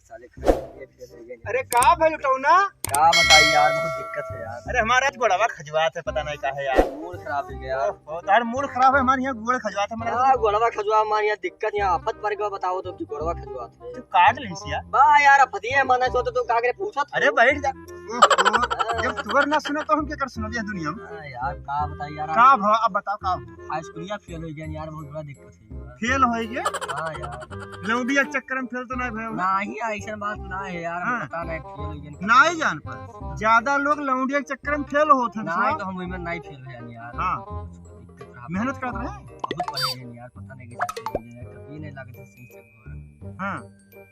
साले खड़े। अरे का भाई लुटाऊ ना क्या बताई यार, बहुत दिक्कत है यार। अरे हमारा गोड़वा खजवात है, पता नहीं का है यार। मूड खराब हो गया यार। यार मूड खराब है हमारे यहाँ, गोड़ खजवात है हमारा। गोड़वा खजुआ हमारे यहाँ दिक्कत, यहाँ आफत पर गया। बताओ तो कि गोड़वा खजुआ तू काट ली यार। बा यार अपती है माना तो का करे पूछत। अरे बैठ जा। जब तुअर ना सुने तो हम क्या कर सुनो ये दुनिया में। यार का बताई यार। का भाव अब बताओ का हाई स्कूलिया फेल हो गया यार, बहुत बड़ा दिक्कत है। फेल हो गया? हां यार लौंडिया चक्कर में फेल तो नहीं भाई? नहीं ऐसा बात ना है यार, पता नहीं फेल हो गया नहीं जान पर ज्यादा लोग लौंडिया चक्कर में फेल होते हैं। नहीं तो हम में नहीं फेल है यार। हां मेहनत करते रहे बहुत पढ़े यार, पता नहीं कैसे कभी नहीं लगे सही से। हां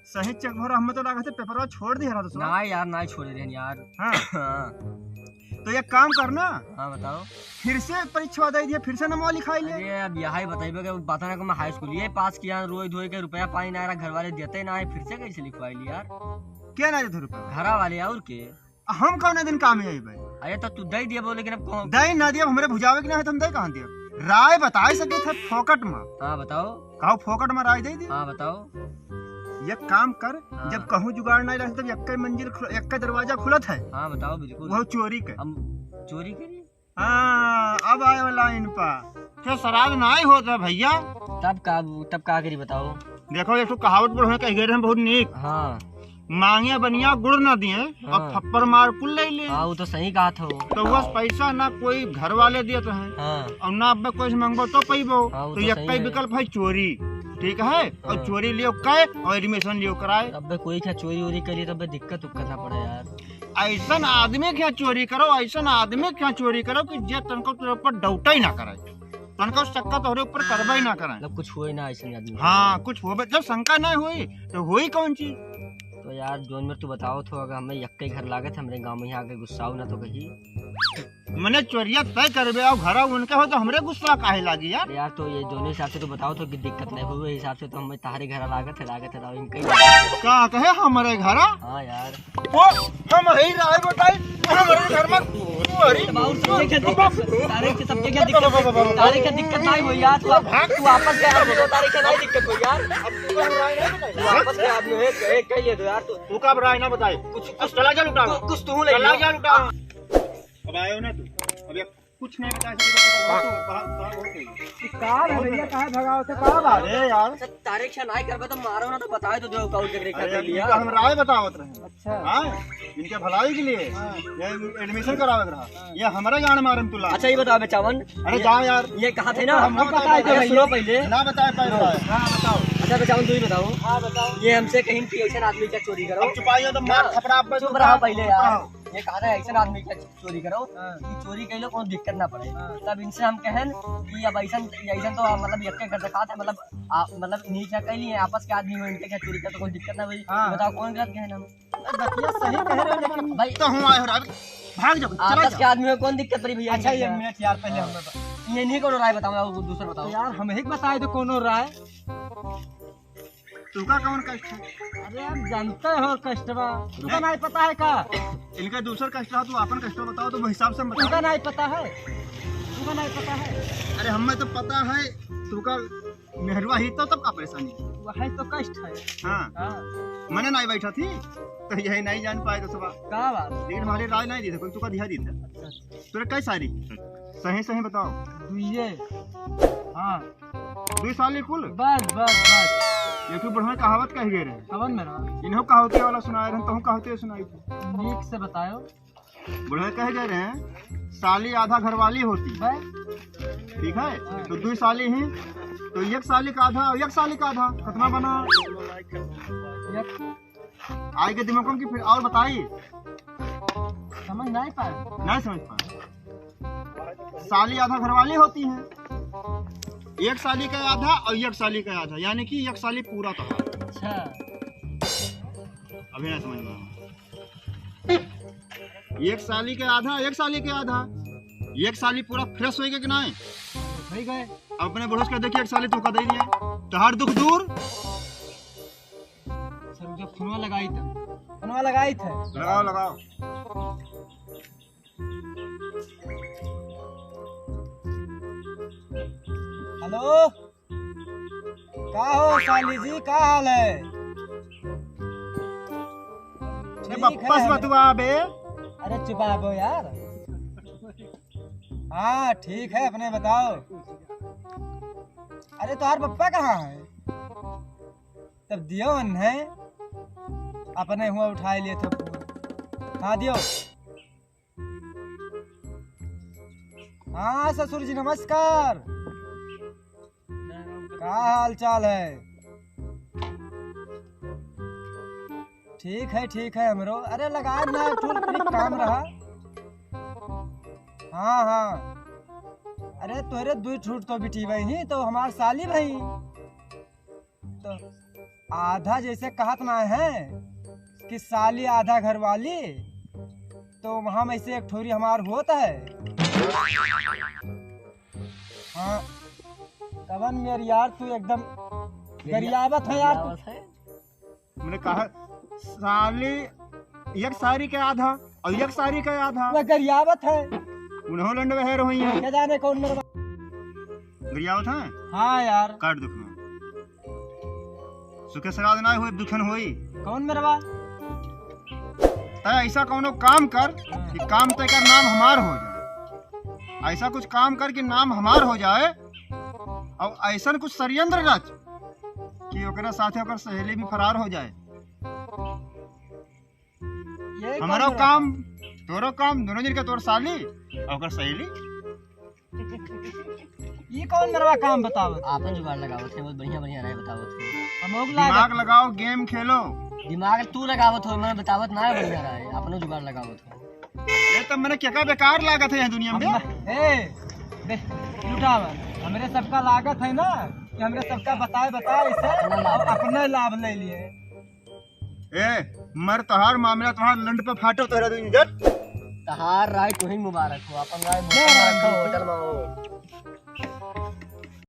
सही चेक भरा हमें तो लगा थे पेपरवा छोड़ दिया रहा तो नहीं यार नहीं छोड़े रहे यार। हां तो एक काम करना। हां बताओ। फिर से परीक्षा दे दिया, फिर से नाम लिखाई ले। अरे अब यही बताइबे के पता ना कि मैं हाई स्कूल ये पास किया, रोई धोई के रुपया पानी ना रहा, घर वाले देते ना है, फिर से कैसे लिखवाई ली यार? क्या ना देते रुपया? घरा वाले और के हम कौन दिन काम है भाई? अरे तो तू दे दिया बोले, लेकिन अब कौन दे ना दिया हमरे भुजावे के नहीं, तुम दे कहां दिया? राय बताई सके थे फोकट में। हां बताओ। कहो फोकट में राय दे दी। हां बताओ। ये काम कर, जब कहूं जुगाड़ नहीं रहता तब एक मंजिल एक दरवाजा खुलत है। हां बताओ बिल्कुल। वो चोरी के हम चोरी करी। हाँ अब आए वाला इन पर क्या शराब नहीं होता भैया? तब का करी बताओ। देखो एक तो कहावत बढ़ कह गए बहुत नीक। हाँ मांगे बनिया गुड़ ना दिए और थप्पड़ मार कुल ले ले। हाँ वो तो सही कहा था। तो बस पैसा ना कोई घर वाले दिए तो है। हाँ। और ना अब कोई से मांगबो तो पैबो। हाँ, तो एक ही विकल्प है चोरी, ठीक है? और चोरी लियो कै और एडमिशन लियो कराए। अब कोई क्या चोरी वोरी करी तो दिक्कत करना पड़े यार। ऐसा आदमी क्या चोरी करो, ऐसा आदमी क्या चोरी करो कि जे तनको तेरे ऊपर डाउट ही ना करे, तनको शक्का तोहरे ऊपर करबे ही ना करे। मतलब कुछ हुए ना ऐसे आदमी। हाँ कुछ हो, जब शंका नहीं हुई तो हुई कौन चीज? तो यार जोन में तू बताओ तो, अगर हमें यक्के घर लागत हमरे गांव में यहाँ आके गुस्सा हो ना तो कही मने चोरिया तय करबे और घर उनके हो तो हमरे गुस्सा काहे लागी यार? यार तो ये दोनों हिसाब से तो बताओ तो कि दिक्कत नहीं हुई, हिसाब से तो हमें तारे घर लागत है इनके का कहे हमारे घर? हाँ यार वो हम ही राय बताई हमारे घर में तारे के सबके क्या दिक्कत है? तारे का दिक्कत नहीं हुई यार, तू वापस गया तो तारे का नहीं दिक्कत हुई यार। वापस गया आदमी है कहिए तो यार तू का राय ना बताए, कुछ चला जा लुटा, कुछ तू ले चला जा लुटा। अब आयो ना तू, अब ये कुछ नहीं बता अरे यार तारे क्या नहीं करबे तो मारो ना, तो बताए तो दो काउंट कर लिया। हम राय बतावत रहे। अच्छा हां इनके भलाई के लिए ये एडमिशन करावत रहा, ये हमारा जान मारम तुला। अच्छा ये बताओ बेचावन। अरे जाओ यार, ये कहा थे ना हम बताए थे सुनो पहले ना बताए पहले। हां बताओ। अच्छा बेचावन तू ही बताओ। हां बताओ। ये हमसे कहीं की ऐसा आदमी क्या चोरी करो? चुपाइयो तो मार थपड़ा पे चुप रहा पहले यार। ये कहा था ऐसा आदमी क्या चोरी करो कि चोरी के लिए कोई दिक्कत ना पड़े। तब इनसे हम कहन कि अब ऐसा तो मतलब यक्के घर दिखा था, मतलब नी क्या कह लिए आपस के आदमी हो, इनके क्या चोरी कर तो कोई दिक्कत ना हुई। बताओ कौन गलत कहन? हम सही कह रहे हो, लेकिन भाई तो हम आए हो भाग जाओ, आपस के आदमी में कौन दिक्कत पड़ी भैया? अच्छा एक मिनट यार, पहले हमें ये नहीं कोनो राय बताओ, दूसरा बताओ यार। हमें ही बताए तो कोनो राय। तुका कौन कष्ट है? अरे आप जानते हो कष्टवा, तुका नहीं पता है का? इनका दूसरा कष्ट है, तू अपन कष्ट बताओ तो हिसाब से तुका नहीं पता है, तुका नहीं पता है। अरे हमें तो पता है, तुका मेहरवा ही तो तब का परेशानी वही तो कष्ट है। हाँ मैंने नहीं बैठा थी तो यही नहीं जान पाए तो सुबह का बात, लेकिन हमारी राय नहीं दी थी, कोई तुका दिया दी था। तुरे कई सारी सही सही बताओ। दुइये। हाँ 2 साल कुल बस बस बस। ये तू बढ़िया कहावत कह गए रहे। कवन मेरा इन्हों कहावते वाला सुनाए रहे, तुम कहावते सुनाई थी। नीक से बताओ। बढ़िया कह गए रहे, साली आधा घरवाली होती है, ठीक है? तो 2 साली ही तो 1 साली का आधा और 1 साली का आधा कितना बना? आई के दिमाग की फिर और बताइए। समझ नहीं पाए? नहीं समझ पाए। साली आधा घरवाली होती है, 1 साली का आधा और 1 साली का आधा, यानी कि 1 साली पूरा तो। अच्छा अभी नहीं समझ में। 1 साली के आधा 1 साली के आधा, 1 साली पूरा फ्रेश हो गया कि नहीं? हो गए। अपने बड़ोस का देखिए 1 साली तू का दे दिया तो हर दुख दूर। सर जो फोनवा लगाई थे, फोनवा लगाई थे, लगाओ लगाओ। हेलो का हो साली जी, का हाल है? बप्पस बतुआ बे। अरे चुपा बो यार। हाँ ठीक है, अपने बताओ। अरे तुम्हार पप्पा कहाँ है? तब दियो है, अपने हुआ उठा लिए थे। हाँ दियो। हाँ ससुर जी नमस्कार। क्या हाल चाल है? ठीक है हमरो। अरे लगा ना काम रहा। हाँ हाँ। अरे तोरे दू छूट तो बिठी वही तो हमार साली भाई तो आधा जैसे कहत ना है कि साली आधा घर वाली, तो वहाँ में से एक ठोरी हमार होता है। हाँ कवन मेरे यार, तू एकदम गरियावत है यार। मैंने कहा साली एक सारी के आधा और एक सारी के आधा। वह गरियावत है। उन्होंने लंड बहर हुई है। क्या जाने कौन मेरा। गरियावत है। हाँ यार। काट दुख में सुखे सराद ना हुए दुखन हुई। कौन मेरा बा? ऐसा कौनो काम कर कि काम तय कर नाम हमार हो जाए। ऐसा कुछ काम कर कि नाम हमार हो जाए, और ऐसा कुछ षड्यंत्र रच कि ओकरा साथे ओकर सहेली भी फरार हो जाए। हमारो काम तोरो काम दोनों जन के, तोर साली और ओकर सहेली। ये कौन मेरा काम बताओ? आपन जुगाड़ लगावत है, बहुत बढ़िया बढ़िया रहे बतावत है। दिमाग लगाओ, गेम खेलो। दिमाग तू लगावत हो, मैं बतावत ना है बढ़िया रहे। अपनो जुगाड़ लगावत हो। ये तो मैंने क्या बेकार लागत है यहाँ दुनिया में। लुटावा हमरे सबका लागत है ना कि हमरे सबका बताए इसे अपना लाभ ले लिए। मर तोहार मामला तोहार लंड पे फाटो तोहरा दुनिया। तहार राय तुहिन मुबारक हो। अपन राय होटल में हो।